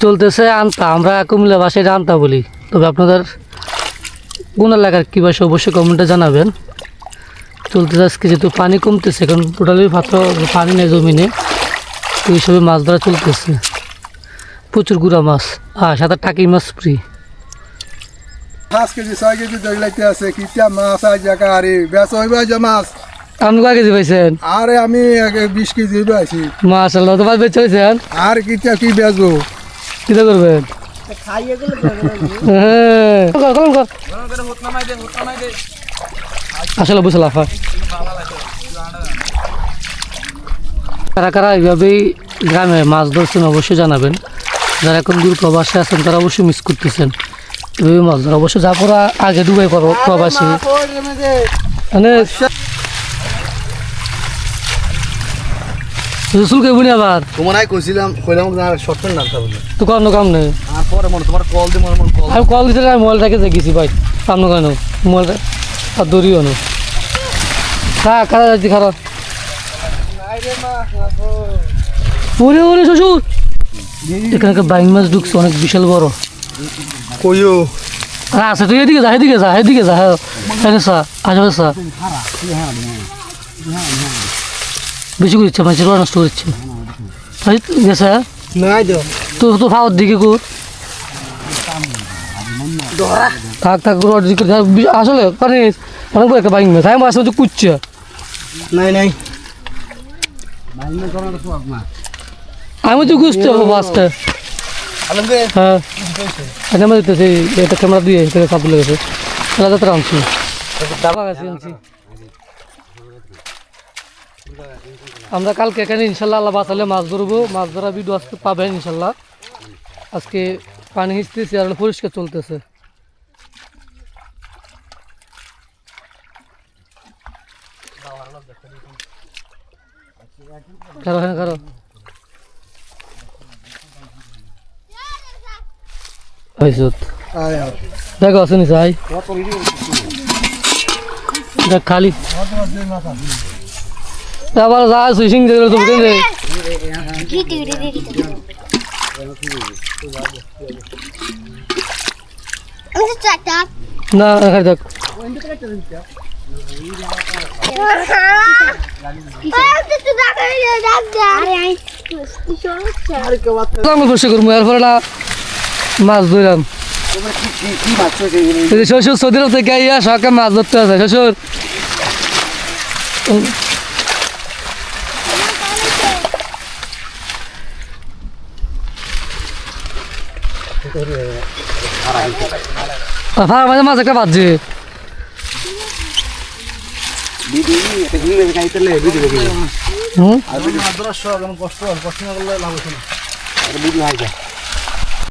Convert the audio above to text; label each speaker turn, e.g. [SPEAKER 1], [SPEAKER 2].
[SPEAKER 1] চলতেছে আনতা, আমরা কুমিল্লা ভাষায় আনতা বলি। তবে আপনাদের কোন এলাকার কী ভাষা অবশ্যই কমেন্টে জানাবেন। চলতেছে আজকে যেহেতু পানি কমতেছে, এখন টোটালি মাত্র পানি নেই জমিনে, তো হিসাবে মাছ ধরা চলতেছে। প্রচুর গুড়া মাছ আর সাথে টাকি মাছ ফ্রি।
[SPEAKER 2] 5 কেজি 6 কেজি দইলাইতে আছে কিটা মাছ আজ জায়গা আরে বেশ হইবা যে মাছ।
[SPEAKER 1] আপনি কয় কেজি পাইছেন?
[SPEAKER 2] আরে আমি 20 কেজি পাইছি।
[SPEAKER 1] মাশাআল্লাহ, তো মাছ বেচে পাইছেন?
[SPEAKER 2] আর কিটা কি বেচবো?
[SPEAKER 1] কিটা করবেন? হ্যাঁ, আসলে বুঝলাম। কারা কারা এইভাবেই গ্রামে মাছ ধরছেন অবশ্যই জানাবেন। যারা এখন দূর প্রবাসে আছেন তারা অবশ্যই মিস করতেছেন এভাবে মাছ ধরা। অবশ্যই যা পড়া আগে ডুবাই পড়ো প্রবাসী মানে চুলকে বুনি আবার
[SPEAKER 3] তোমার কইছিলাম শর্টের নাম বলে
[SPEAKER 1] তো কাম কাম নেই।
[SPEAKER 3] আর পরে মনে তোমার কল দিয়ে মনে কল
[SPEAKER 1] আমি কল দিতে আমি মোবাইলটাকে দেখেছি ভাই, কাম কেন মোবাইলটা আর দৌড়িও না। হ্যাঁ খারাপ যাচ্ছি খারাপ ওরে ওরে শ্বশুর, এখানে বাইং মাছ ঢুকছে অনেক বিশাল বড়।
[SPEAKER 3] কইও
[SPEAKER 1] হ্যাঁ আচ্ছা তুই এদিকে যা এদিকে যা এদিকে যা। হ্যাঁ সা আশেপাশে সা বেশি করছে মাছের নষ্ট করছে গেছে
[SPEAKER 3] নাই দাও
[SPEAKER 1] তো তো ফাওয়ার দিকে কর থাক থাক করে দিকে আসলে পানি অনেক বড় একটা বাইং মাছ আমি মাছ মধ্যে কুচ্ছে
[SPEAKER 3] নাই নাই
[SPEAKER 1] আমি তো খুঁজতে হবো মাছটা। হ্যাঁ ক্যামেরা দিতেছি, এটা ক্যামেরা দিয়ে এটা চাপ লেগেছে যাত্রা আনছি আনছি। আমরা কালকে এখানে ইনশাল্লাহ আল্লাহ বাঁচালে মাছ ধরবো, মাছ ধরা ভিডিও আজকে পাবেন ইনশাল্লাহ। আজকে পানি হিঁচতেছে আর পরিষ্কার চলতেছে। কারো হ্যাঁ কারো দেখো আসেনি চাই দেখ খালি আবার যা সুইসিং দেখলে তো বুঝলেন না এখানে দেখ বসে করবো এরপরে না মাছ ধরলাম। শ্বশুর সৌদি আরব থেকে আইয়া সকালে মাছ ধরতে আছে শ্বশুর। মাঝে মাছ একটা বাজছে
[SPEAKER 3] কষ্ট না করলে লাভ হচ্ছে না।